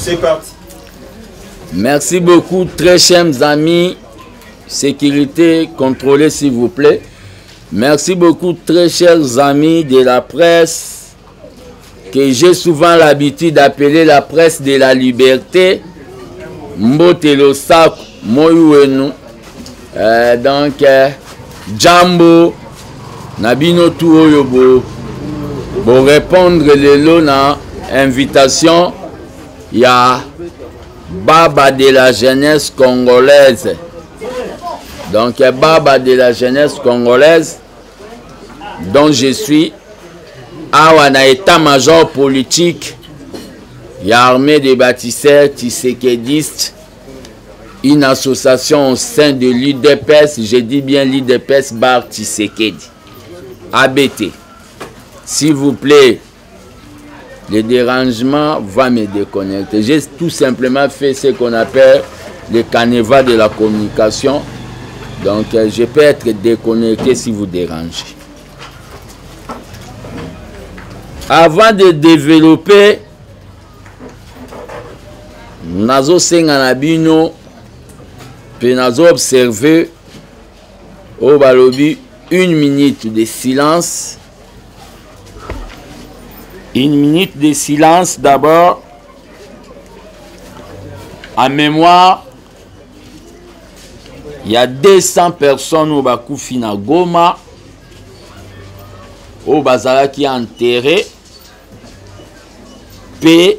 C'est parti. Merci beaucoup, très chers amis. Sécurité contrôlée, s'il vous plaît. Merci beaucoup, très chers amis de la presse, que j'ai souvent l'habitude d'appeler la presse de la liberté. Mbotelo Sak Moyuenu. Donc, Jambo, Nabino Touoyobo, pour répondre lelo na invitation, il y a Baba de la jeunesse congolaise. Donc, Baba de la jeunesse congolaise, dont je suis, un état-major politique, il y a armée des bâtisseurs tshisekédistes, une association au sein de l'UDPS, je dis bien l'UDPS bar Tshisekedi, ABT. S'il vous plaît, le dérangement va me déconnecter. J'ai tout simplement fait ce qu'on appelle le canevas de la communication. Donc, je peux être déconnecté si vous dérangez. Avant de développer, nazo senganabino, puis nazo observer au balobi 1 minute de silence. 1 minute de silence d'abord en mémoire. Il y a 200 personnes au Bakoufi na Goma, au Bazala qui est enterré, P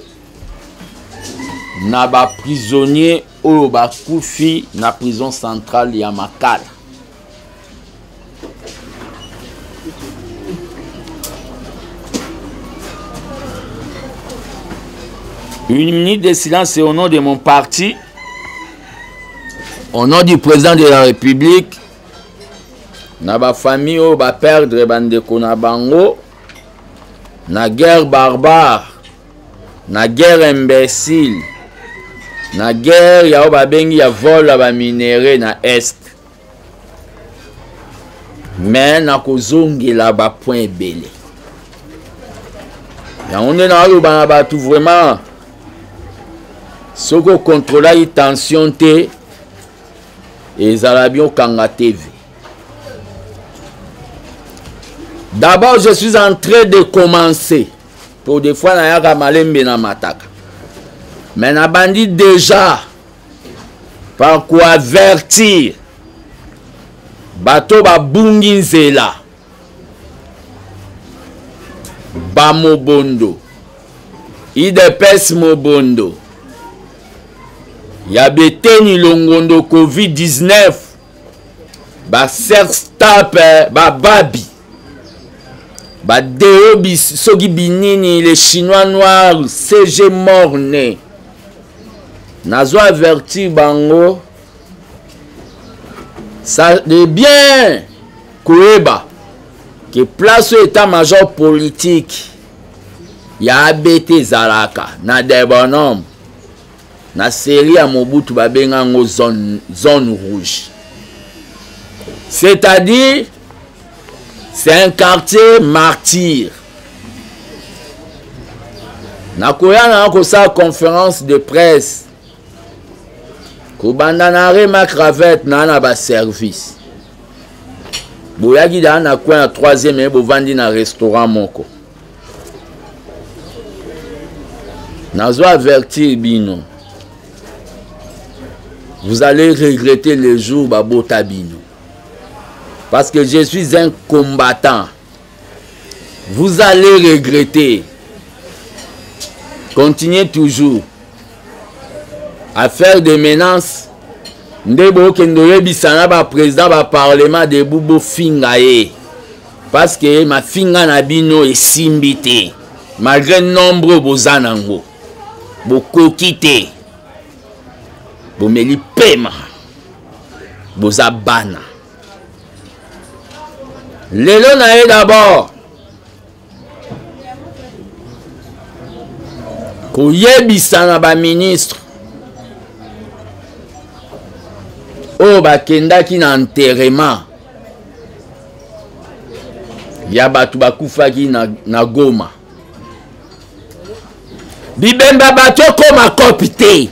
na ba prisonnier au Bakoufi na prison centrale ya Makala. Une minute de silence, c'est au nom de mon parti, au nom du président de la République, na ba famille au ba perdre bandeko na bango, na guerre barbare, na guerre imbécile, na guerre ya ba bengi ya vol ba minéraux na est. Mais na kozongela ba point belé. Ya on est na yo ba tout vraiment. Ce qu'on contrôle la tension T et Zalabio Kanga TV. D'abord, je suis en train de commencer. Pour des fois, na yaka malembe na mataka. Mais na bandi déjà par quoi avertir. Bato ba bungi nzela. Ba mobondo. IDPS mobondo. Ya beteni longondo COVID-19 ba serstap ba babi ba deobi sogi binini les chinois noirs CG morne nazo averti bango ça de bien koeba que place état-major politique ya ABT Zalaka na des bonhommes na série à Mobutu babenga ngo zone rouge. C'est-à-dire, c'est un quartier martyr. Na koya na sa conférence de presse. Ko bandanare ma cravate na ba service. Boyagi da na koya 3e et bo vandi na restaurant moko. Nazo avertir bino. Vous allez regretter le jour Babo Tabino. Parce que je suis un combattant. Vous allez regretter. Continuez toujours à faire des menaces. Ndebo kendoye bisana ba président ba parlement de Bubo Fingaye. Parce que ma finga na bino est simbité. Malgré nombre bozanango. Boko kité. Bomeli pema bozabana lelo na ye d'abord koyebisa na ba ministre o bakendaki na enterrement ya batu bakufaki na Goma bibemba bato koma copité.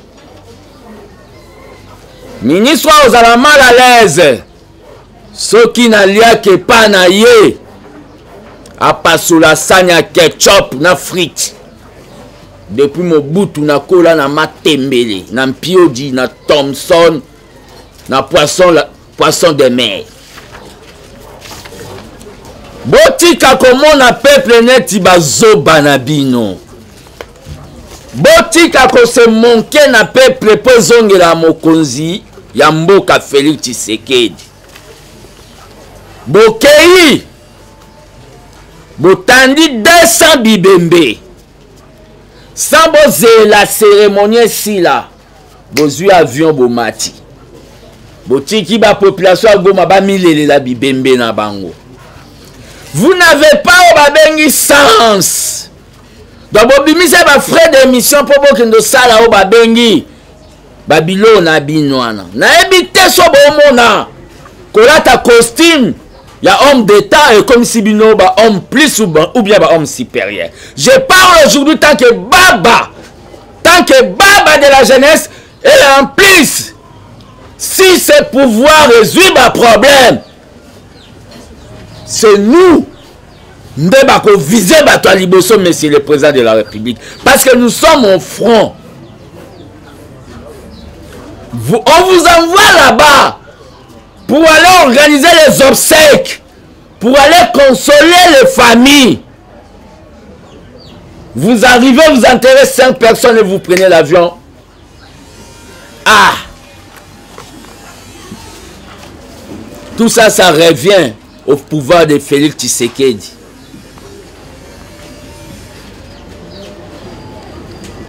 Ministre aux ala mal à l'aise. Ceux qui n'aliaient pas na ye. A pas sous la sanya ketchup na frites. Depuis Mobutu na kola na matembele, na mpiodi, na Thompson, na poisson de mer. Botika komona peuple neti bazoba na bino. Botika ko se monke na peuple po zongela mokonzi ya mboka Félix Tshisekedi. Bokei botandi 200 bibembe. Sans boser la cérémonie si là, bozui avion bomati. Botiki ba population a goma ba milele la bibembe na bango. Vous n'avez pas au babengi sens. Donc bobimise ba frais d'émission pour bokendo sala au babengi babilo na binwana. Na ebite so bomona. Kolata costume. Il y a homme d'État et comme si bino ba homme plus ou bien ba homme supérieur. Je parle aujourd'hui tant que baba de la jeunesse et en plus si c'est pouvoir résoudre un problème, c'est nous devons viser bato liboso, monsieur le président de la République, parce que nous sommes au front. On vous envoie là-bas pour aller organiser les obsèques, pour aller consoler les familles. Vous arrivez, vous enterrez 5 personnes et vous prenez l'avion. Ah! Tout ça, ça revient au pouvoir de Félix Tshisekedi.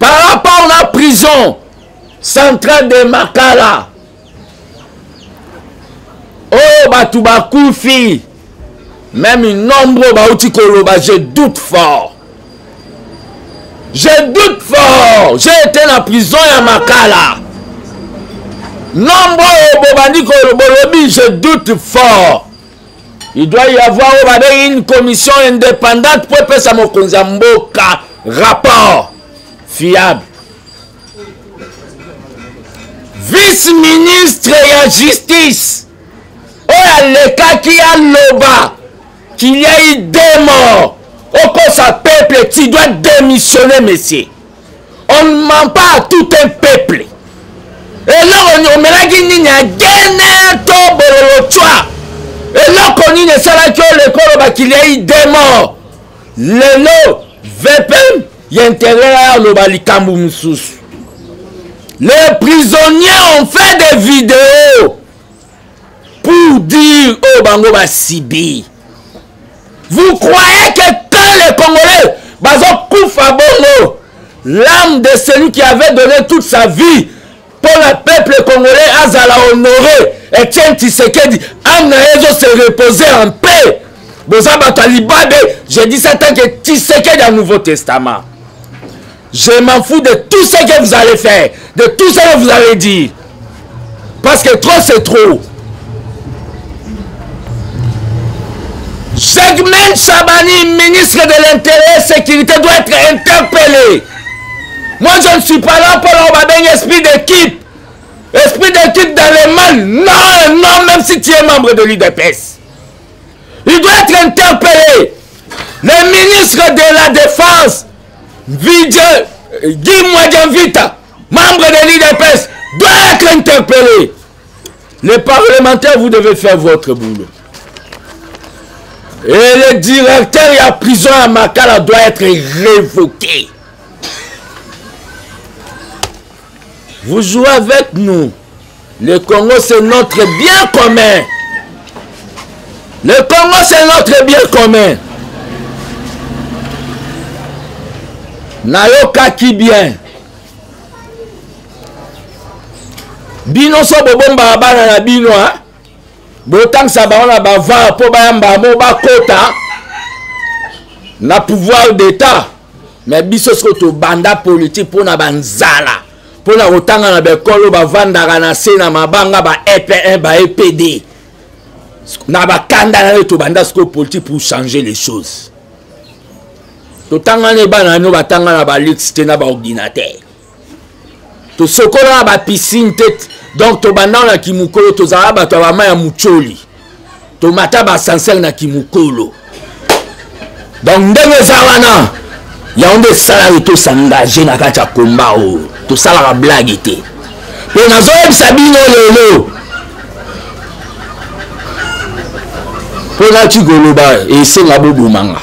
Par rapport à la prison centrale de Makala, oh, Batoubakufi, même un nombre Baoutikoloba, je doute fort. Je doute fort. J'ai été en prison à Makala. Nombre Bobandi Kolobolobi, je doute fort. Il doit y avoir une commission indépendante pour faire ça Mokonzamboka rapport fiable. Vice-ministre et la justice. Oh, le cas qui a l'oba, qu'il y a eu des morts. Au cause sa peuple, tu dois démissionner, monsieur. On ne ment pas à tout un peuple. Et là, on me l'a dit, il y a gagné ton bololotua. Et là, on dit, qu'il y a eu des morts. Le lot, VPM, il y a intérêt le balikamboumsous. Les prisonniers ont fait des vidéos pour dire oh bango ba sibi. Vous croyez que quand les Congolais bazo koufa bongo, l'âme de celui qui avait donné toute sa vie pour le peuple congolais azala honoré Etienne Tshisekedi anaezo se reposer en paix. Bozaba Talibabe, j'ai dit ça tant que Tshisekedi a Nouveau Testament. Je m'en fous de tout ce que vous allez faire, de tout ce que vous allez dire. Parce que trop c'est trop. Jegmen Chabani, ministre de l'Intérieur et Sécurité, doit être interpellé. Moi, je ne suis pas là pour avoir un esprit d'équipe. Esprit d'équipe dans les mains. Non, non, même si tu es membre de l'UDPS. Il doit être interpellé. Le ministre de la Défense, Guy Mwadjanvita, membre de l'UDPS, doit être interpellé. Les parlementaires, vous devez faire votre boulot. Et le directeur et la prison à Makala doit être révoqué. Vous jouez avec nous. Le Congo, c'est notre bien commun. Le Congo, c'est notre bien commun. Nayoka qui bien. Bino so bobomba bana na bino hein. Botan sa ba na ba va po ba yamba mo ba kota. Na pouvoir d'état. Mais biso so to banda politique pour na banzala. Pour na otanga na bekolo ba vandara na se na mabanga ba EP1 ba EPD. Na ba kanda na to banda sko politique pour changer les choses. totanga ne bana no batanga na ba lix te na ba ordinateur to sokola ba piscine tête donc to banda na kimukolo to zala ba to ba ma ya mucholi to mata ba ascenseur na kimukolo donc ndenge za wana ya onde sala to s'engager na kati ya combat o to sala ka blague te pe na zo ebisa bino lelo pona tigoloba esenga bobumanga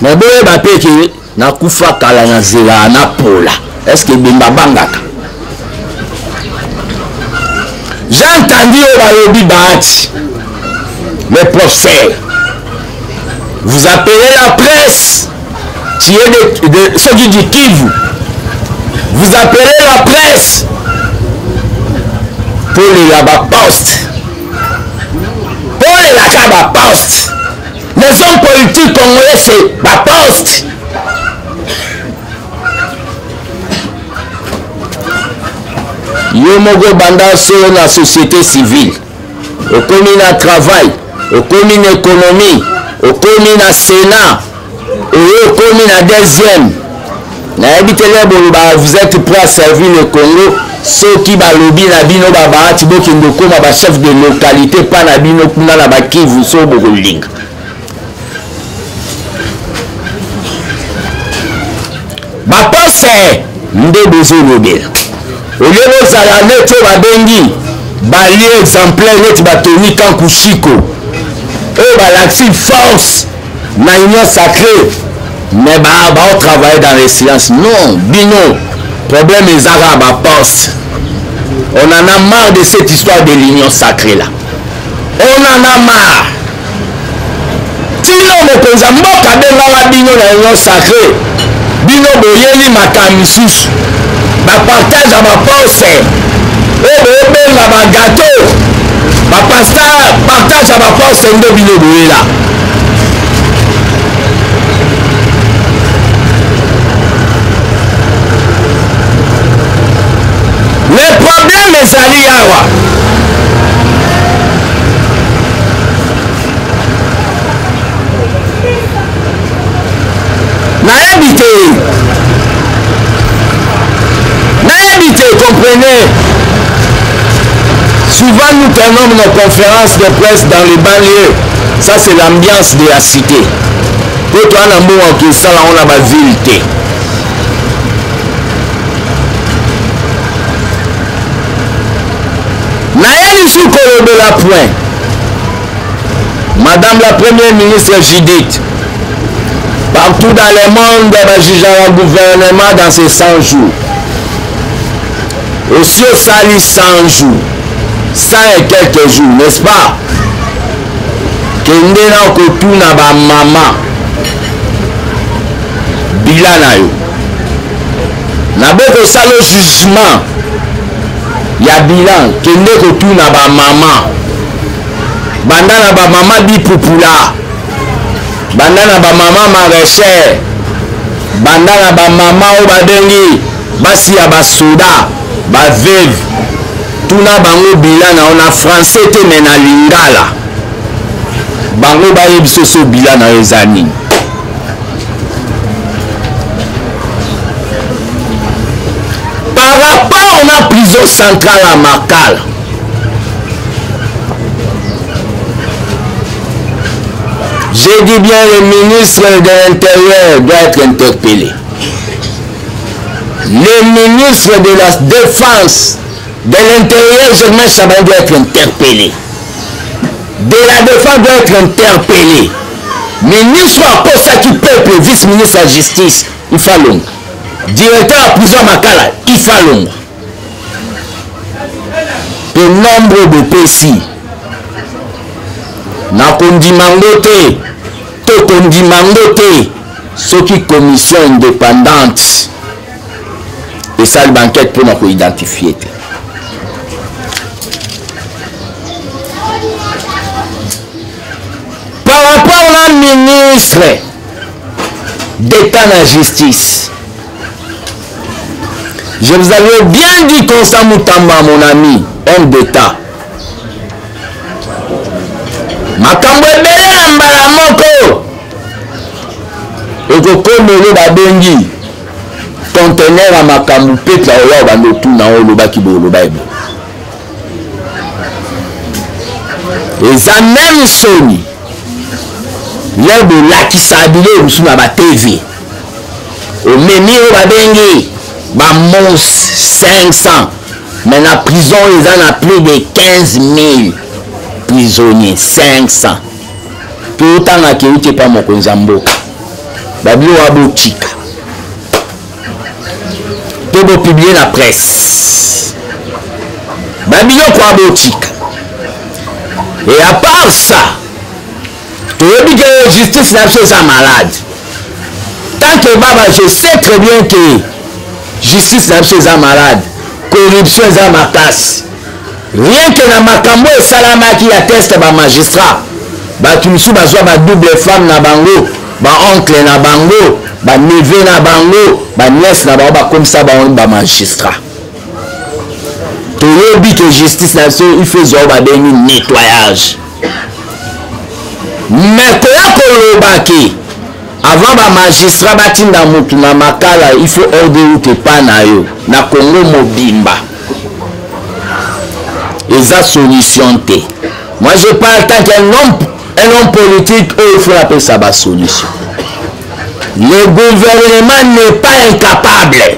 na boye bapeke na kufa kala na zela na pola est-ce que bimba bangaka j'ai entendu balobi bahati le professeur vous appelez la presse qui est de ceux qui dit Kivu vous appelez la presse pour les poste pour les poste les hommes politiques congolais c'est la poste yo moko banda so na société civile okomi na travail okomi na économie okomi na sénat okomi na deuxième na ebitele boloba vous êtes prêt à servir le Congo ceux qui balobi na bino babahati bokende koma ba chef de localité pa na bino kuna na bakivu so bokolinga bapose nde bozolobela olie bozala neti oyo babengi balie exemplaire neti batoni kankushiko oyo balakisi force na union sacrée mais baotravailler dans les silences non bino problème ezaka ya baposte on en a marre de cette histoire de l'union sacrée là on en a marre tino mokonza mboka bengaka bino na union sacrée bino boyeli makambo misusu bapartage ya baposte oyo boyobenga bagato bapasteur partage ya baposte nde bino boyela le problème ezali awa nayebi te comprenez souvent nous tenons nos conférences de presse dans les banlieues ça c'est l'ambiance de la cité po toa na mbongo okesala ngo na baville te nayeli su kolobela point madame la première ministre Judith partout dans le monde bajugea le gouvernement dans ces 100 jours aussi osali 100 jours 100 et quelques jours n'est-ce pas kende na kotuna bamama bila na yo nabokosala jugement ya bilan kende kotuna bamama banda na bamama bipupula banda na bamama maraîcher banda na bamama oyo babengi basi ya basoda baveve tuna bango bilan na ona français te me na lingala bango bayebi soso bilan na eza nini par rapport na prison centrale à Makala j'ai dit bien le ministre de l'Intérieur doit être interpellé le ministre de la Défense de l'Intérieur Germain Chaban doit être interpellé de la Défense doit être interpellé ministre à Posaki Peuple vice-ministre de la Justice Ifalong directeur de la prison Makala Ifalong le nombre de PCI na kondimango te to kondimango te soki commission indépendante esali banquette pour na koidentifier te par rapport na ministre d'état na justice je vous avais bien dit Constant Moutamba mon ami homme d'état makambo ebele na mbala moko et que comme le babengi conteneur à makambu pète la oya bando tout na oloba ki boloba ebo et ça même soni l'herbe là qui s'habille sous na ba TV au meni o babengi ba mons 500 mais la prison ils en a plus de 15 000 prisonniers 500 tout temps à qui était pas mon konzamboka babio abotika pour publier la presse babio kwa abotika et à part ça tu veux dire que la justice n'a pas ça malade tant que baba je sais très bien que justice n'a pas ça malade corruption est ma casse rien que na makambo et salama qui atteste ba magistrat ba tunisu bazwa ba double femme na bango ba oncle na bango ba neveu na bango ba nièce na bango ba comme ça ba magistrat to yobi que justice na so il faut zo ba bengi nettoyage mais ko ya kolobaki avant ba magistrat batinda mutu na makala il faut ordre route pa na yo na Congo mobimba et ça solution té moi je parle tant qu'un homme politique il faut appeler ça ba solution. Le gouvernement n'est pas incapable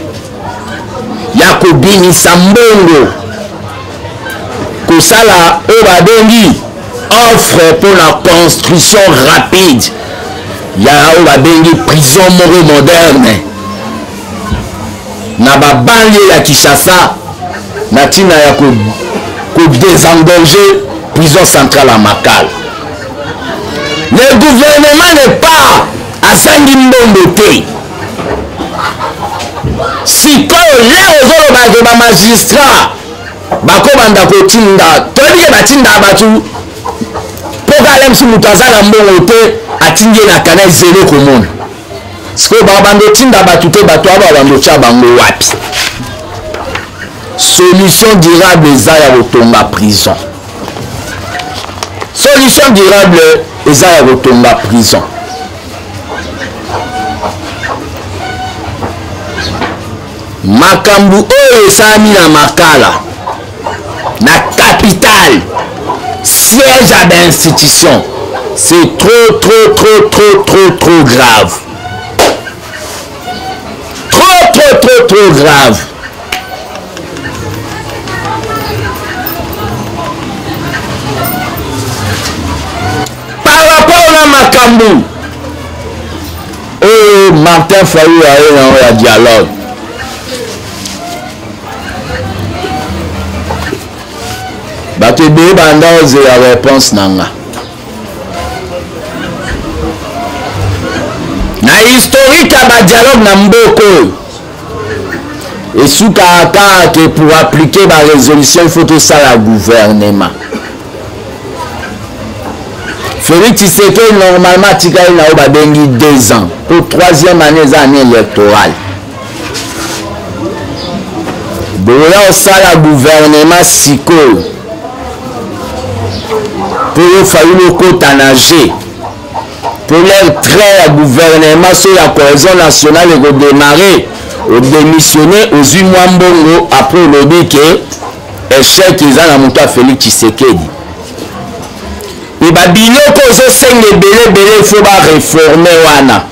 Yakobini Sambongo Kosala Obabengi offre pour la construction rapide. Il y a Obabengi prison moderne. Naba banlieue ya Kinshasa natina ya ko désengorger prison centrale à Makala. Le gouvernement n'est pas à Sangimbote. Si quand les autres magistrats bakobanda kotinda tolike batinda batu pokalem si mutazala mbongo te atinge na kana zelo komona siko babando tinda batu te batu aba bando cha bango wapi. Solution durable eza ya kotonga prison. Solution durable eza ya kotonga prison. Makambu oyo esami na Makala na capitale siège à d'institution, c'est trop grave. Trop grave. Par rapport à Makambu, Martin Fayou a un dialogue. Batebe banda oze la réponse nanga. Na historique à dialogue na mboko. Et sous caractère que pour appliquer la résolution, il faut tout ça la gouvernement. Félix Tshisekedi normalement tika na obabengi 2 ans pour 3e année électorale. Boya ça la gouvernement siko. Pour faire le côté nager. Pour leur trait à gouvernement sur la cohésion nationale et redémarrer, ou démissionner aux 8 mois mbongo après le dit que échec ils ont monté Félix Tshisekedi. Et bah biloko zo senge belé faut ba réformer wana.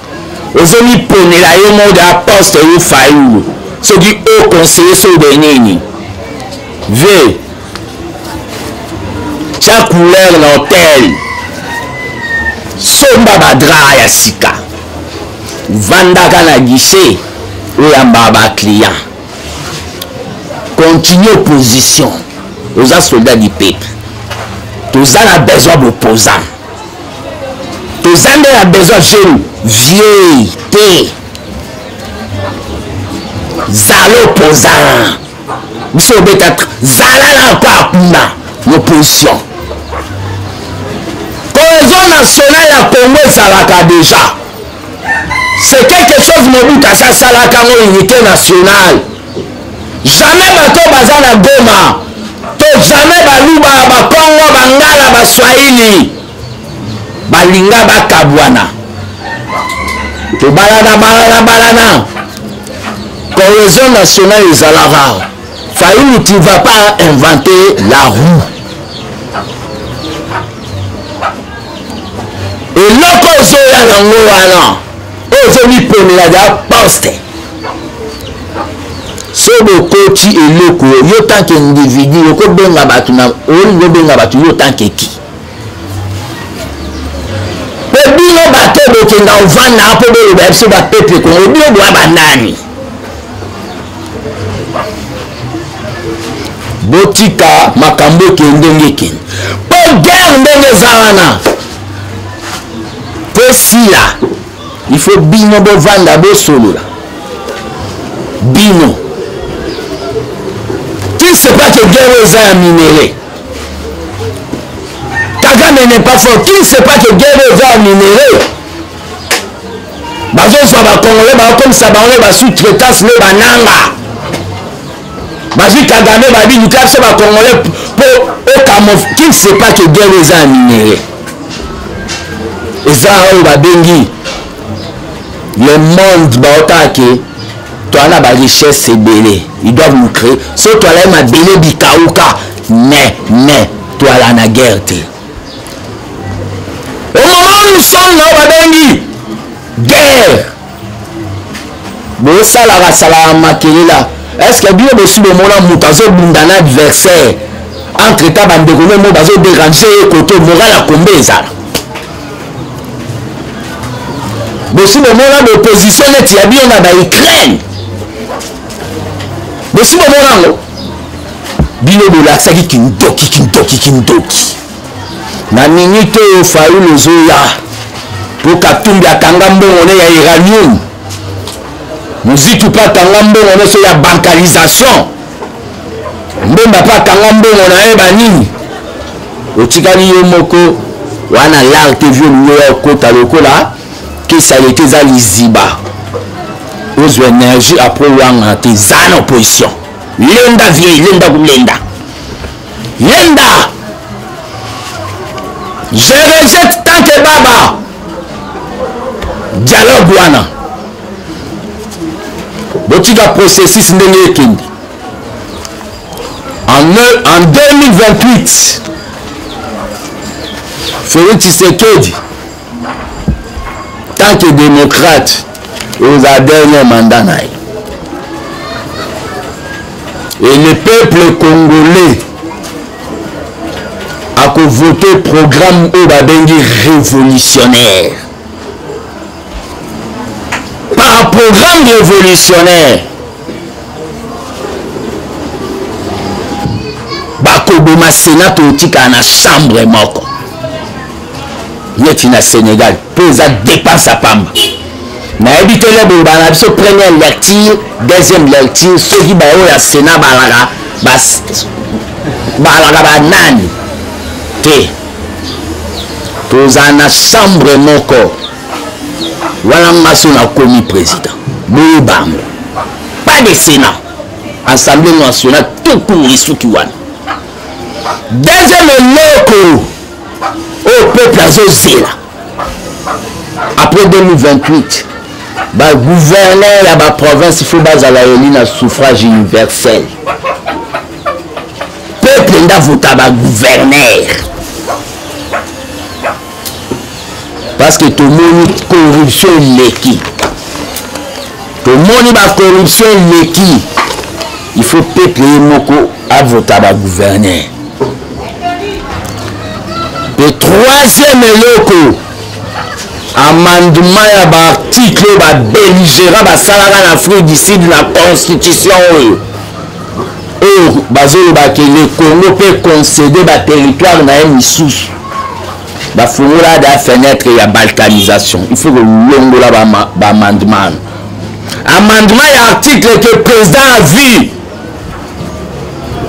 Ozo mi pone la yo mode aposte yo fayu. Ce qui au conseiller so de nini. V chaque couleur dans l'hôtel somba badra ya sika vandaka na guichet ou ya baba client continue opposition aux soldats du peuple tous a besoin d'opposants tous a besoin jeune vieille té zalo opposant monsieur peut-être zala na quoi l'opposition. Cohésion nationale à Congo salaka déjà. C'est quelque chose mobuka ça salaka unité nationale. Jamais bato bazana Goma. To jamais baluba ba Congo bangala ba Swahili. Balinga bakabwana. balana. Cohésion nationale et Zalara. Fayoulou, tu ne vas pas inventer la roue. Et l'autre zoya nango aujourd'hui pour la poste. So bokoti eloko yo tant qu'individu ko benga batu na o benga batu yo tant que qui. Bino bato bokenga ovanda po be ba so ba peuple ko bino bo abandani. Botika makambo ke ndenge ken. Po guerre ndenge zalana. Là, il faut bino bo vanda bo solo là. Bino. Qui ne sait pas que guerre est un minéré? Kagame n'est pas fort. Qui ne sait pas que guerre est un minéré? Bazo soit ba Congolais ba comme ça ba on ba sous-traitance le bananga. Bazo Kagame ba bi du cap c'est ba Congolais pour au camoufle. Qui ne sait pas que guerre est un minéré? Et ça, le monde, toi, la richesse, c'est belé. Ils doivent nous créer. Si toi, là, ma belé, bikaouka, mais, toi, là, la guerre, au moment où nous sommes là, guerre. Bon, ça, la maquille là. Est-ce que bien aussi le moment où nous avons un adversaire entre ta bande de gourmets, nous avons dérangé côté moral à combien ça? Mais si le moment d'opposition est il y a bien dans l'Ukraine. Mais si le moment bino de la saki kindoki. Na minute au faou le zoya pour katumbi akangambo on est à uranium. Musique pas kangambo on est sur la bancalisation. Mbemba pas kangambo on a banini. Otikani yomoko wana l'arte vieux le kota lokola. Que ça a été à l'Iziba aux énergies après l'an tes en opposition lenda vieille lenda je rejette tant que baba dialogue wana botika processus ndenge kindi en 2028 Félix Tshisekedi tant que démocrate aux dernier mandat. Et le peuple congolais a voté programme Obabengi révolutionnaire. Par programme révolutionnaire, Bakoboma Sénat otika na chambre moko. Net na Sénégal, pesa dépense à Pamba. Mais habité le Boubana, ce première lecture, deuxième lecture, ceux qui baillent au Sénat Balaga, Banani. Té. Pesa na chambre moko. Voilà maçon a commis président. Boubam. Pas de Sénat. Assemblée nationale, tout court, Isukiwan. Deuxième loco. Au peuple azozela après 2028 ba gouverneur ya ba province il faut bazala elina suffrage universel peuple nda vota ba gouverneur parce que tout le monde corruption leki tout le monde ba corruption leki il faut peuple moko a vota ba gouverneur. Le troisième loco, amendement à l'article belligérant en Afrique du Sud de la Constitution. Le Congo peut concéder le territoire dans un sous. La fenêtre de la fenêtre et la balkanisation. Il faut que l'on ait un amendement. Amendement à l'article que le président a vu.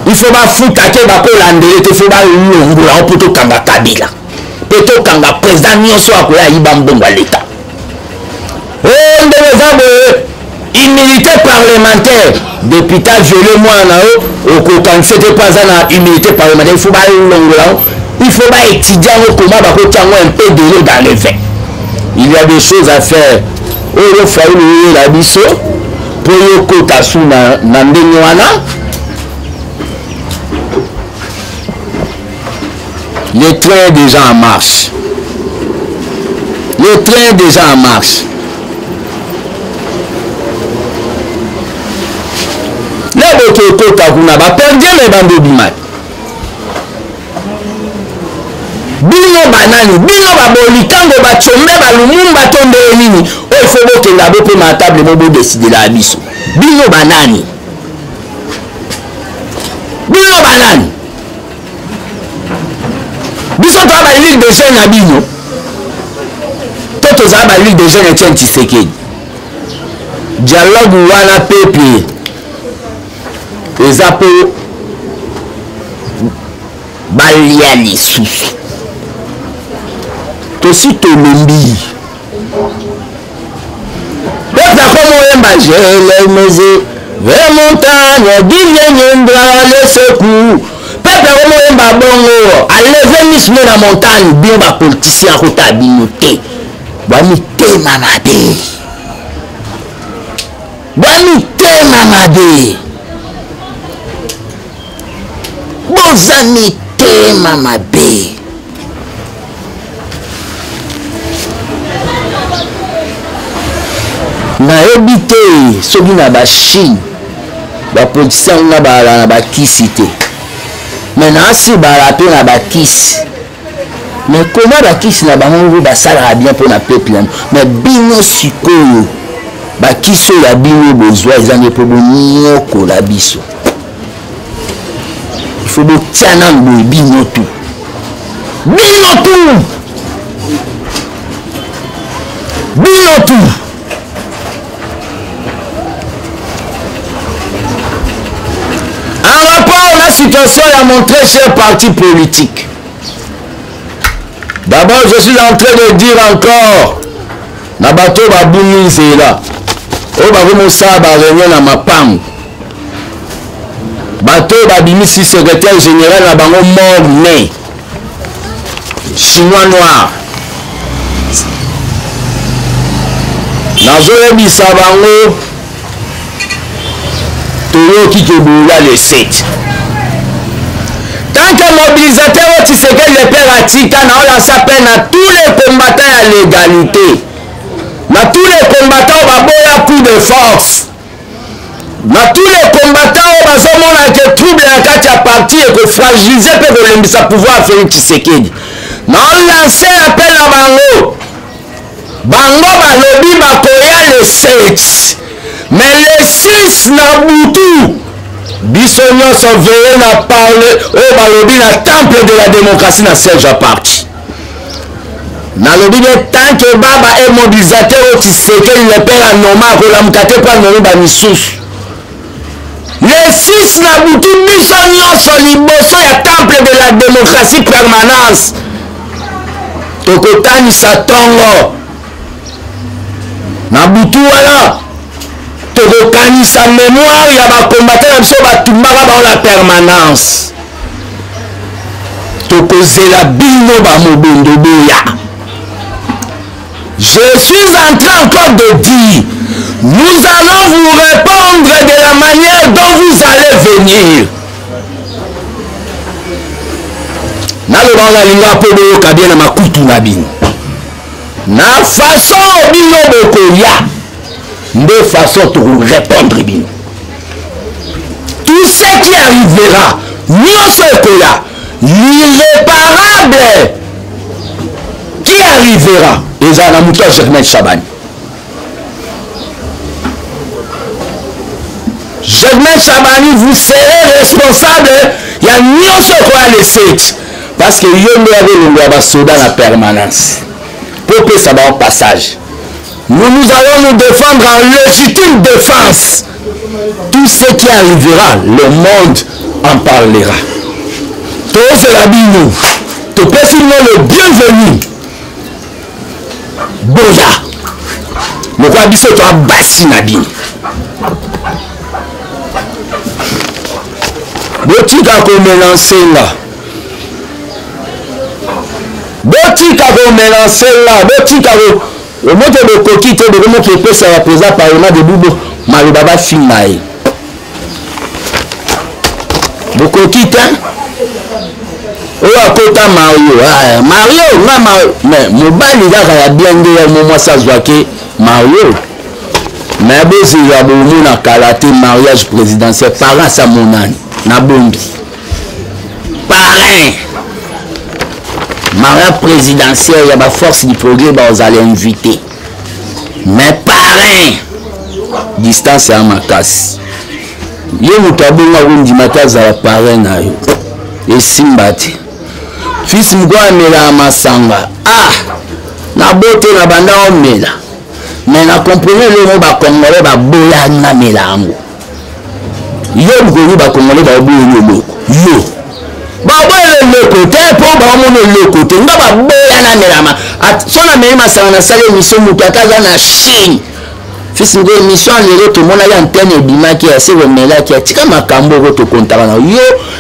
Il faut pas foutre à quel bako landé, il faut pas l'ongula pour tout kanga Kabila. Peut-être kanga président nyonso akoya ibambonga l'état. Oh, on devait immunité parlementaire. Député violé moi en haut, quand c'était pas une immunité parlementaire, il faut pas l'ongula. Il faut pas étudier comment bako tiango un peu de l'eau dans le vin. Il y a des choses à faire oyo faulu la biso po yo kota su na ndenge wana. Le train est déjà en marche. Le train est déjà en marche. Les bokoko takuna ba perdre les bandes bimat. Bino banani, bino baboli tango ba chombe ba lumumba tombe nini. O il faut boke la bope ma table bobo décider la biso. Bino banani. Bino banani. Biso to ba ligue de jeunes na bino. Toto za ba ligue de jeunes Etienne Tshisekedi. Dialogue wana pepe. Eza po balia lisusu. Tosi tolombi. Peuple comme oyemba les mesées. Vers montagne, diviendra le secours. Peuple comme oyemba bongo. Allez mis na montagne, bien ba politicien à côté binoté. Bani te mamade. Bani te mamade. Bozani te mamade. Na ebité soki na ba Chine ba politicien na ba kisi te. Mais na si ba la pe na ba kisi. Mais comment ba kisi na bango ba sala bien pour na peuple. Mais bino sikoyo ba kisi ya bino besoin ezange po bonyoko la biso. Il faut botiana le bino tout. Bino tout. Bino tout. En rapport à la situation à mon très cher parti politique. D'abord, je suis en train de dire encore, Nabato Babouni Zela, Obarumo Saba Réunion à ma pam. Bato Babimisi secrétaire général à Bango mort né. Chinois noir. Nazoé Bissabango. Qui boula le 7. Tant que mobilisateur au Tshisekedi le père à Tika, on s'appelle à tous les combattants à l'égalité. À tous les combattants au baboya coup de force. À tous les combattants au bazomon avec les troubles à quatre partis et que fragiliser peut que sa pouvoir faire Tshisekedi. On lance appel à Bango. Bango balobi bakoya le 7. Mais les 6 Nabutu, Bissonio Sauvé n'a parlé au Balobi, le temple de la démocratie n'a Serge parti. Nalobi, tant que Baba est mobilisateur au Tshisekedi, le père à Noma, que la mkate pas Noma Missous. Les 6 Nabutu, Bissonio Soliboso, le temple de la démocratie permanence. Tokotani Satongo. Nabutu, voilà. Sa mémoire, il y a combattre la permanence. Je suis en train encore de dire, nous allons vous répondre de la manière dont vous allez venir. Na façon bino bokoya. De façon de répondre bien. Tout ce qui arrivera, l'irréparable qui arrivera, et ça n'a pas Germain Chabani. Germain Chabani, vous serez responsable. Il y a mieux ce qu'on a laissé. Parce que il y a des soldats dans la permanence. Pour que ça va en passage. Nous allons nous défendre en légitime défense. Tout ce qui arrivera, le monde en parlera. Tous les rabinous, tout le bienvenu. Boya. Nous avons dit que tu as bassi Nabi. Botika ko mélanger là. Botika ko mélanger là. Botika ko au moins de coquille de comment qui peut se représenter parlement de Boubou Malobaba Finaï. Beaucoup quitte oh à côté Mario mais mon bal il a bien dit au moment ça se voit que Mario mais bon il y a beaucoup na kalaté mariage présidentiel parent ça mon âne na bombi parrain mariage présidentiel il y a ma force du progrès vous allez inviter mais parrain distance à ma casse ye mutabonga kundimata za parrain na yo esimbati fils mugwa mela masanga na bote na banda omela mais na comprendre le mot ba congolais ba boya na melango yo ngoni ba congolais ba boya loko yo ba boya le côté pour ba mono le côté nga ba boya na melama sona me masanga na sale mission mutakaza na Chine fils de mission les tout mon ya antenne ebima ki assez remela ki atika makambo ko to kontaka na yo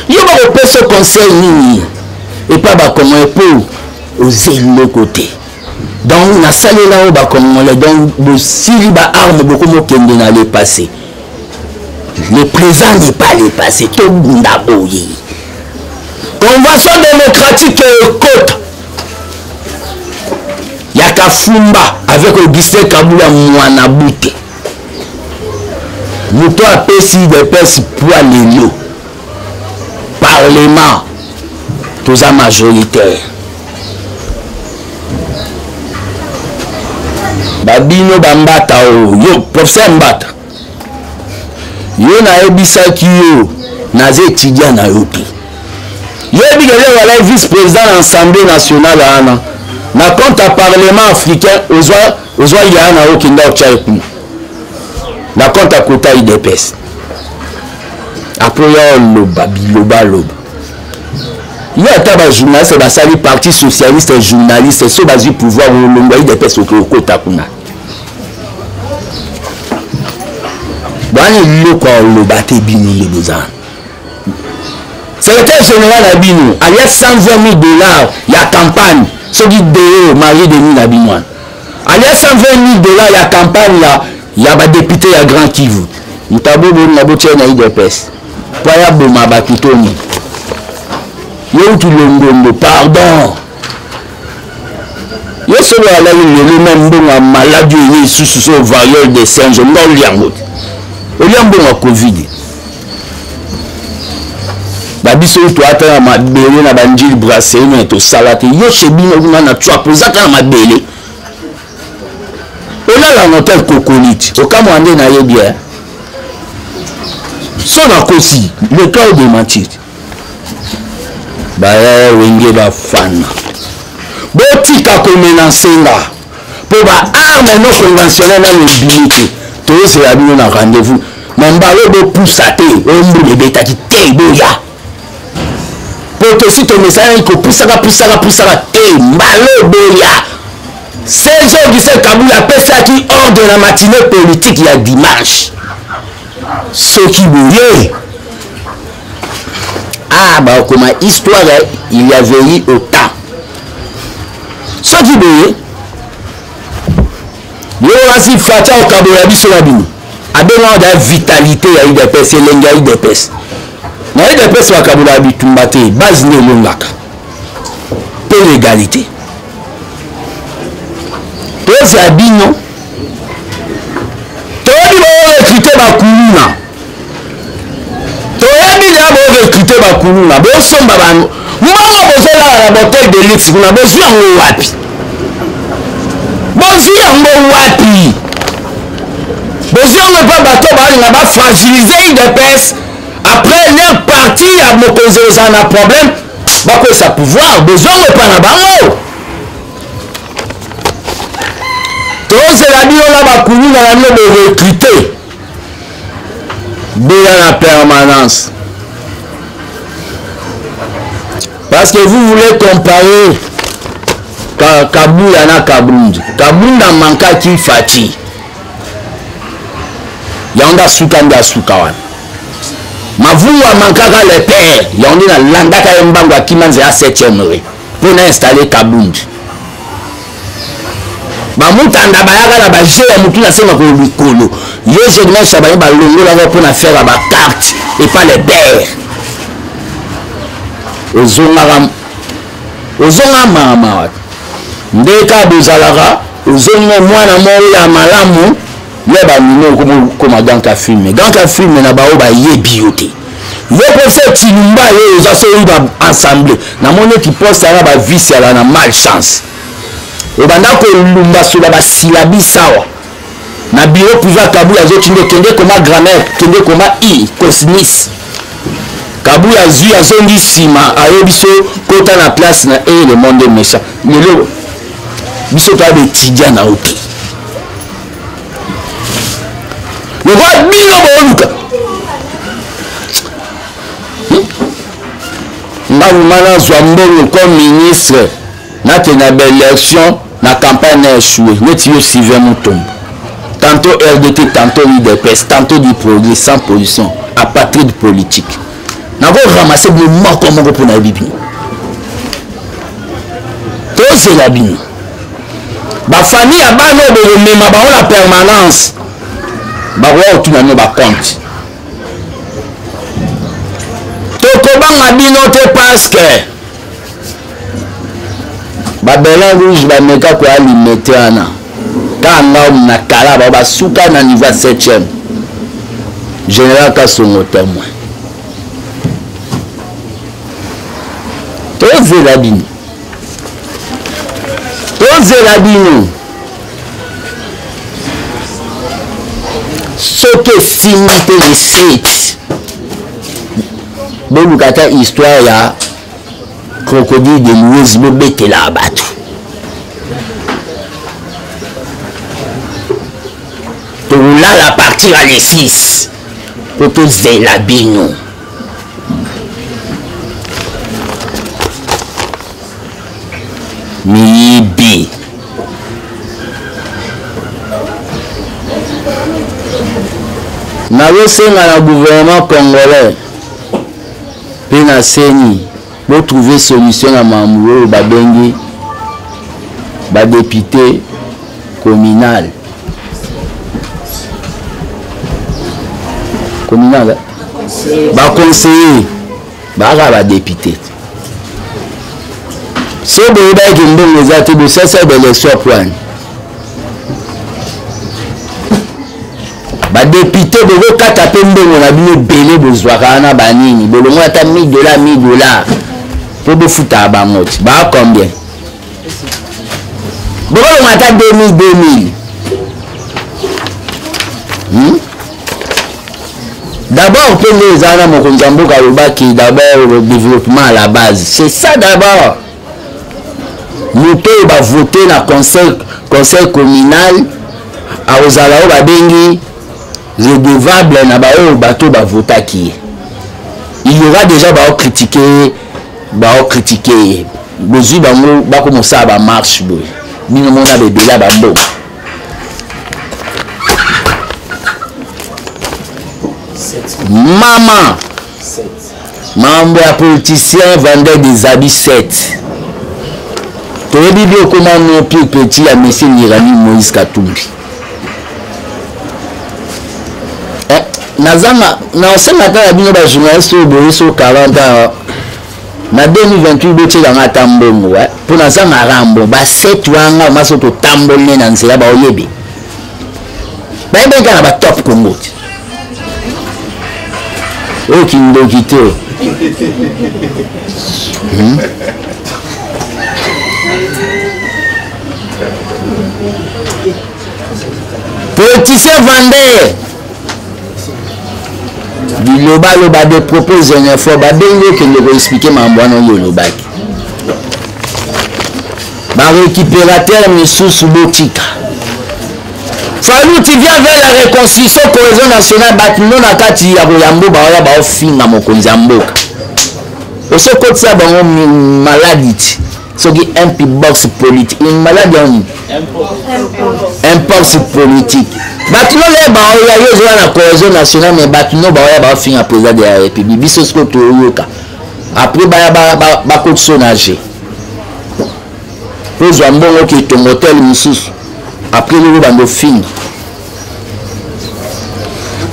ba ko pesa conseil nini et pas ba comment pour oser le côté donc na salé là ba comme donc le sili ba arme beaucoup mo kende na le passé le présent n'est pas le passé tout bunda boyi convention démocratique côte Yakafumba avec Augustin Kabula Mouana Bouté. Nous avons pesi des pèses pour aller Parlement, tous à majoritaire. Babino Bambata, yo, professeur Mbata. Yo na ebisa ki yo, naze étudiant na yopi. Yo ebigele wala vice-président de l'Assemblée nationale ana. Na compte à Parlement africain, ozwa yana okinda ochaiku. Na compte à Kota IDPS. Après loba biloba loba. Il y a taba journaliste ba sali parti socialiste et journaliste so bazi pouvoir au longo IDPS au Kota kuna. Bani loko loba te binu le bozan. Secrétaire général Abinu, alias 120 000 $, il y a campagne. Ce qui est marié de Nina Binoine. Alias 120 000 $, il y a campagne là. Il y a des députés à Grand Kivu. Nous avons dit que nous avons peste. Pour y avoir des bakutoni. Yo pardon. Yo se voit là le même bon maladie sous variole des singes. Non liango. Liango a Covid. Babiso to atana mabele na banjili brasser no to salate yo chebino kuna na twa pozaka na mabele ona la hotel coconut okamo ande na yebia so na kosi le cas de mentir ba wenge ba fana botika ko menansenga po ba arme no conventionnel na mobilité to se ya bino na rendez-vous mambalo bo poussate o mbule betaki te boya pour si ton message est poussaka et malo boya 16 heures du sel Kabula pesa qui ordre la matinée politique il y a dimanche ce qui bouillait bah comme histoire il y avait eu au temps ce qui bouillait yo asi fatia au Kabula biso la bino abena da vitalité ya IDPS lenga IDPS na IDPS wa Kabula bitumbate base ne longaka pour l'égalité tous abino tobi ba recruter ba kuluna tobi ya ba recruter ba kuluna bo somba bano mbongo bozela la bouteille de luxe kuna bozi yango wapi bozi yango wapi bozi yango pa bato ba ba fragiliser IDPS. Après leur parti à m'opposer aux un problème, bah quoi ça pouvoir, besoin de pas la bango. Tous c'est la bio là bas couru dans la main de recruter. De la permanence. Parce que vous voulez comparer Kabula na Kabundi. Kabunda manka ki fati. Yanda sukanda sukawan. Mavua mankaka le père, y'en a landaka yembangwa kimanze à 7e rue pour installer Kabundi. bamutanda bayaka na baje ya mutu na sema ko likolo ye segment chabani balongola ngo pour na faire ba carte et pas les beurre ozonga mama ndeka bozalaka ozonga mwana mo ya malamu ye bamino koma ganka filme na bao ba yebi yote yo pour faire tilumba yo za so ba ensemble na moni qui poste na ba vice ala na malchance obanda ko lumba sola ba silabi sawa na bureau privé Kabuya zo tinde kende koma grammaire kende koma i cosmis Kabuya zui azongi sima ayebiso kota na place na le monde méchant lelo biso ta betidia na oki le roi bino boluka Mana Zwambongo comme ministre n'a tenu belle élection la campagne a échoué mais tu suivais mon tombe tantôt RDT tantôt l'IDPS tantôt du progrès sans pollution à partir de politique n'a pas ramassé le mort comme on pour la bibi tout c'est la bibi ma famille a bano de même la permanence bah ouais tout n'a pas compte tokobanga bino te parce que babela rouge bameka ko alimete ana kanga na kala ba basuka na niveau 7e général Kasongo témoin tozela bino soke simite recette bolukata histoire ya crocodile de Louise bobetela bato tolala partir à les 6 pour tozela bino miyibi nazosenga na gouvernement congolais pe na seni pour trouver solution à mamoulo babengi ba député communal ba conseiller ba député so boyeba ke mbongo eza te bosasa baélection point badepute bokokata mpe mbongo na bino ebele bozwaka wana banini bolongo ata $1000 mpo bofutaka bango ti baa combien bokolongo ata 2000 d'abord mpe nde eza wana mokonzi ya mboka alobaki d'abord le développement à la base c'est ça d'abord moto oyo bavote na conseil communal akozala oyo babengi redevable na baoyo bato bavotaki il y aura déjà critiquer bozwi bango bakomosala bamarche boye bino mona bebela bambongo mama mambo ya politicien vendeur des habits 7 toyebi bi okoma no pied petit ya monsieur Nirani Moïse Katumbi nazanga na osenga ta bino ba journaliste oyo boye so 40 ans na 2028 botika nga tambongo pour nazanga rambo ba 7 wanga maso to tambolne na nzela ba oyebi ba ebenga na ba top Congo oki ndokite politicien vendeur biloba de propose une fois babengo que ne expliquer mambwana yo lobaki ba récupérateur misusu botika Fallu tu viens vers la reconstruction cohésion nationale batino na kati ya boyambo baoya ba ofinga mokonzi ya mboka osokotisa bango maladie soki box politique une maladie impulse politique batino le baoya yo zo na cohésion nationale mais batino baoya ba ofinga président de la république biso siko toyoka après ba kotsonager pour zwa mbongo ki ton hôtel mususu après le bando fin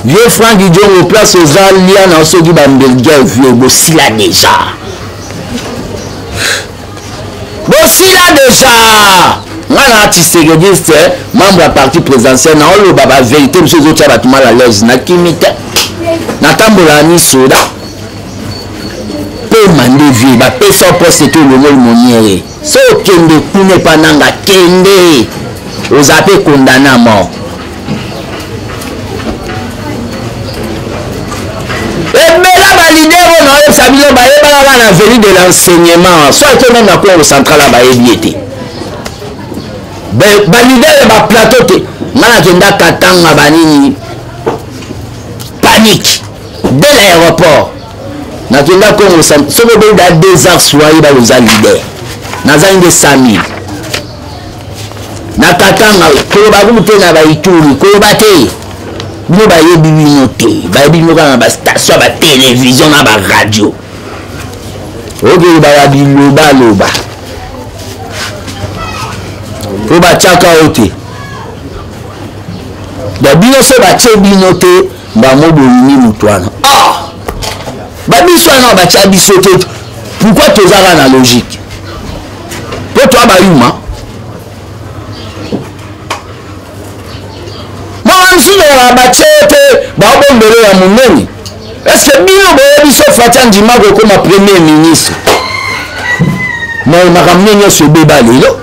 vieux Franck Guidjon au place aux aliens dans ceux qui bambelga vieux aussi là déjà aussi là déjà ngana artiste registre membre à parti présidentiel na olo baba vérité monsieur autres ba mal à l'aise na kimite na tambola ni soda pe mande vie ba pe so poste tout le monde moniere so kende kune pananga kende aux appels condamné à mort et mais là validé on a sabilo ba e ba na venue de l'enseignement soit que même na cour central ba e biété validé ba plateau te ngana kenda katanga banini panique dès l'aéroport na kenda ko central so be da 2 heures soirée ba les leader na za inde 5000 na katanga ko ba kumte na ba ituri ko ba te no ba yebi binote ba yebi no kana ba station ba télévision na ba radio oge ba ya biloba loba ko ba chaka ote da bino so ba che binote ba mobo ni mutwana ah ba biso na ba cha biso te pourquoi tozala na logique pour toi ba yuma la bachete ba bombele ya muneni est-ce que bino boyebi so Fatia Ndimako comme premier ministre mais ma ramené ce débat lelo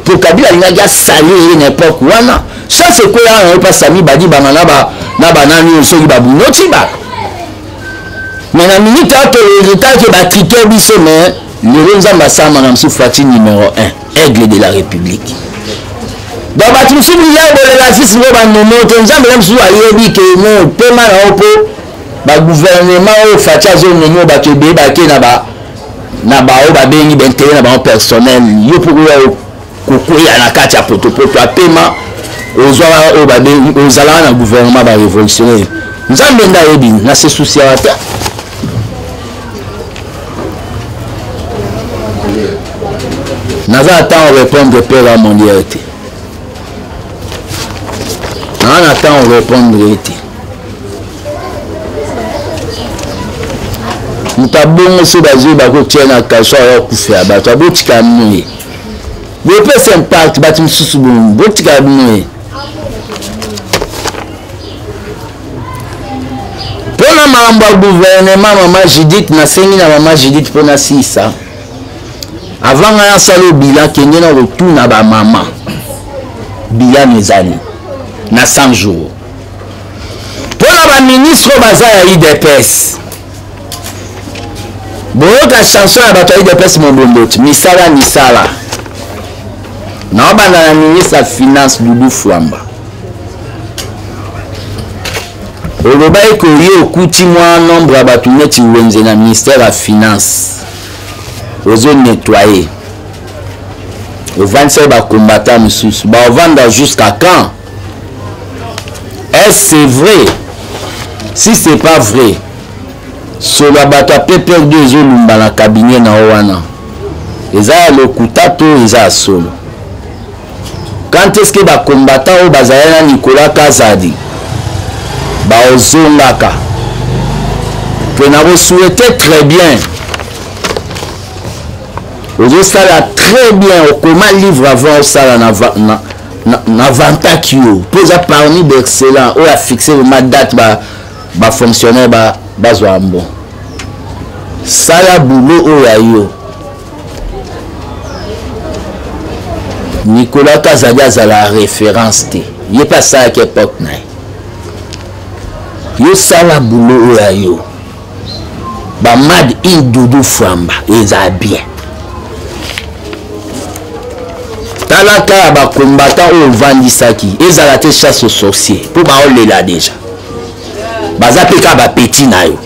pour Kabila linga saluer une époque wana ça c'est quoi on pas sami badi banana ba na banani so ba bunoti ba mais na minute auto résultat que ba critiquer biso mais le nzamba sama na msu Fatia numéro 1 aigle de la République. Donc tu me suis dit la fils mo ba nomo to nzambe la msu ayebi ke no pema na opo ba gouvernement o Fatia zo nomo ba ke be ba ke na ba o ba bengi bentele na ba personnel yo pour ko ya na kati ya poto a pema ozwa o ba bengi ozala na gouvernement ba révolutionnaire nzambe nda yebi na se souci ya ta naza attend répondre père à mon diète. On attend répondre. Nous avons ce bazou bako tiena kaso ya kufia ba to botika mwe. Ye pe impact ba tim susu bon botika mwe. Pona mamba gouvernement maman Judith na sengi na maman Judith pona 6 ans. Avant un salo bilan kenge na retour na ba maman. Bilan nezani. Na 100 jours. Pour la ministre baza ya IDPS. Bon la chanson ya bato IDPS mon bondot, misala misala. Na ba na ministre ya finance Doudou Fwamba. Oloba eko yo kuti mwa nombre ya bato neti wenze na ministère ya finance. Ozo nettoyer. Au 27 ba combattant mususu, ba vendre jusqu'à quand? Est-ce c'est vrai? Si c'est pas vrai, sur la bataille perdu dans la cabinet na owana. Eza le kutato eza solo. Quand est-ce que ba combattant au bazayana Nicolas Kazadi ba ozongaka. Que na vous souhaitez très bien. Vous sala très bien au comment livre avant sala na vanta kio posa parmi d'excellent ou a fixé ma date ba fonctionnaire ba zoambo sala boulot o ya yo Nicolas Kazadia za la référence te yé pas ça à quelle époque na yo sala boulot o ya yo ba mad in Doudou Fwamba eza bien. Talaka ba combattant au vandisaki ezala te chasse aux sorciers pour ba olela déjà baza peka ba petit na yo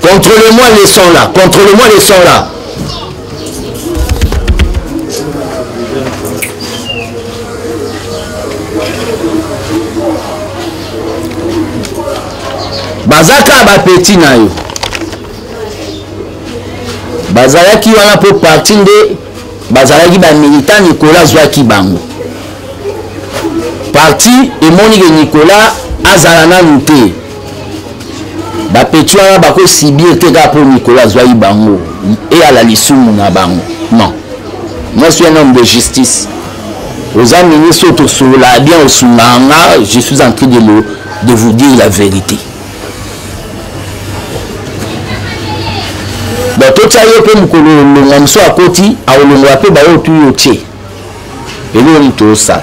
contrôlez-moi les sons là bazaka ba petit na yo bazalaki wana pour partir de bazalaki ba militant Nicolas zwaki bango parti emoni ke Nicolas azala nanu te bapetu wana bakosibir te kaka mpo Nicolas zwaki bango eyala lisumu na bango. Non, moi je suis un homme de justice. Aux ministres autosolola bien au Soumanga, je suis en train de vous dire la vérité. Donc tout ça y est comme que le soit à côté, à le rappel bah au tout yoté. Et nous on tout ça.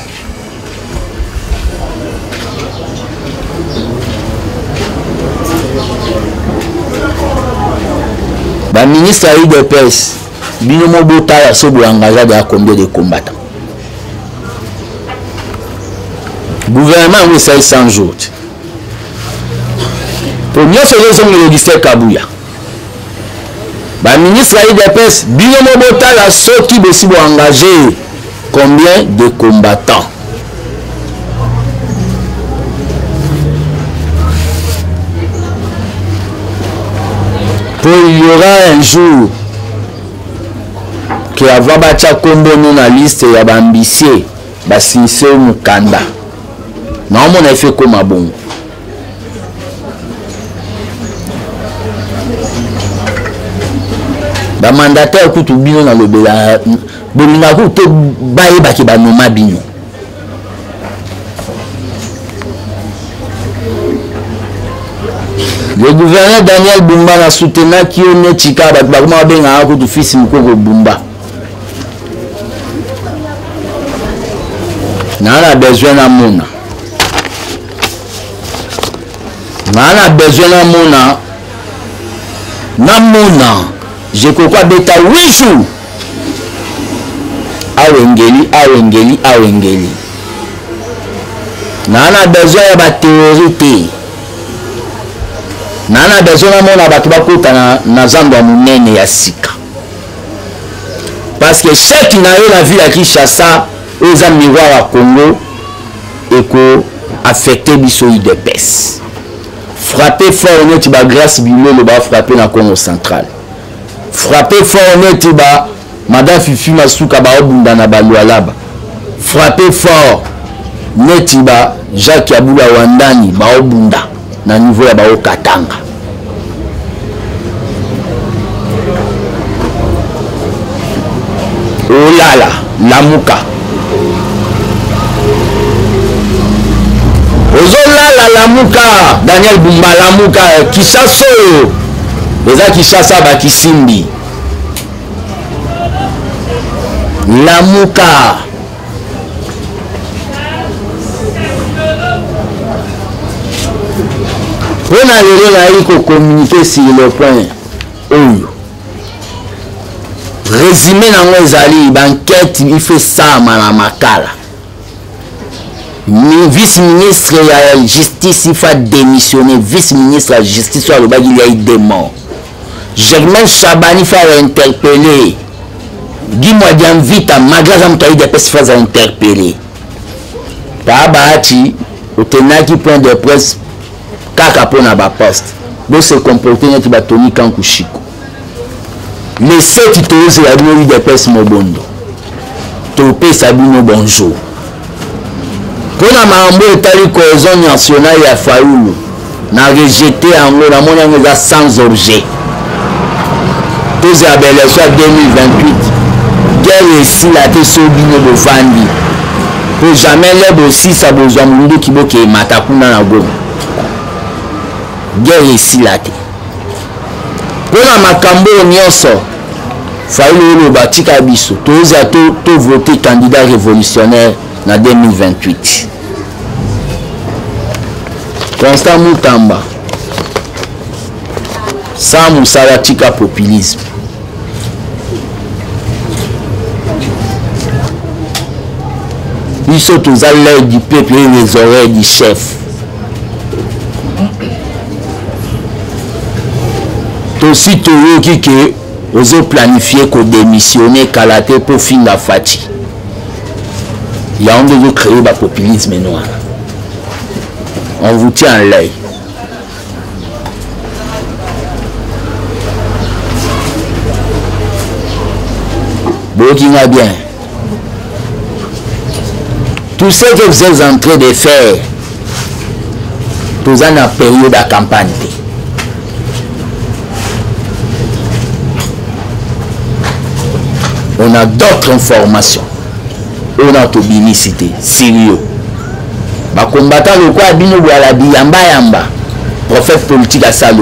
Bah ministre a eu des pèses. Binomo bota ya sobo engagé de combien de combattants. Gouvernement oui ça 100 jours. Pour mieux faire le Augustin Kabouya. Bah ministre a eu des pèses. Binomo bota la so qui aussi engagé combien de combattants. Pour il y aura un jour que avant bacha kombo na liste ya bambisier basinse mukanda na on a fait comme bon ba mandataire kutu bino na lobela bolinga ko te baye baki ba noma bino le gouverneur Daniel Bumba na soutenu qui on chika ba kuma benga ko tu fils mukoko Bumba. Nana besoin na mona. Nana besoin na mona. Na mona. Je crois beta 8 jours. Awengeli. Nana besoin ya ba théorie. Nana besoin na mona ba bakota na zando ya munene ya sika. Parce que chaque na yo la ville à Kinshasa aux amis miroir à Congo et qu'on affecté bisoï de peste. Frapper fort honnête ba grâce bilo le ba frapper dans Congo central. Frapper fort honnête ba madame Fifi Masuka ba obunda na balwalaba. Frapper fort net ba Jacques Abula Wandani ba obunda na niveau ya ba Okatanga. Oh là là, Lamuka. Ozolala Lamuka, Daniel Bumba Lamuka, Kishaso, Eza Kishasa Bakisimbi. Lamuka. On a eu qu'on communiquer sur le point. Oh. Résumé dans les alliés, l'enquête, il fait ça, Madame Makala. Vice-ministre de la justice, il faut démissionner. Vice-ministre de la justice, il y a eu des morts. Germain Chabani, il faut interpeller. Dis-moi, vite, Magazam, tu as eu des personnes à interpeller. Tabati, au tenaki point de presse, Kakapo na ba poste. Donc, se comporter, tu vas Tony Kankushiko. Les 7 titulaires, il y a eu des personnes mobondo. Topé Sabino, bonjour. Pour la mambo etali cohésion nationale ya faulu na rejeté ango na mona nga sans objet. Tous ya belle soit 2028. Guerre ici la te sobino de Fandi. Pour jamais les aussi ça besoin mundu kiboke matakuna na go. Guerre ici la te. Pour la makambo nyonso faulu le batika biso. Tous ya to voter candidat révolutionnaire na 2028. Constant Moutamba. Sans Moussalatika populisme. Ils sont tous à l'aide du peuple et les oreilles du chef. Aussi, tout qui que vous avez planifié qu'on démissionner Kalaté pour finir la fatigue. Il y a un de créer le populisme noir. On vous tient à l'œil. Bokinga bien. Tout ce que vous êtes en train de faire, tous en la période de campagne. On a d'autres informations. On a tout binicité, sérieux. Ba combattant le quoi bino la yamba yamba. Prophète politique à Salo.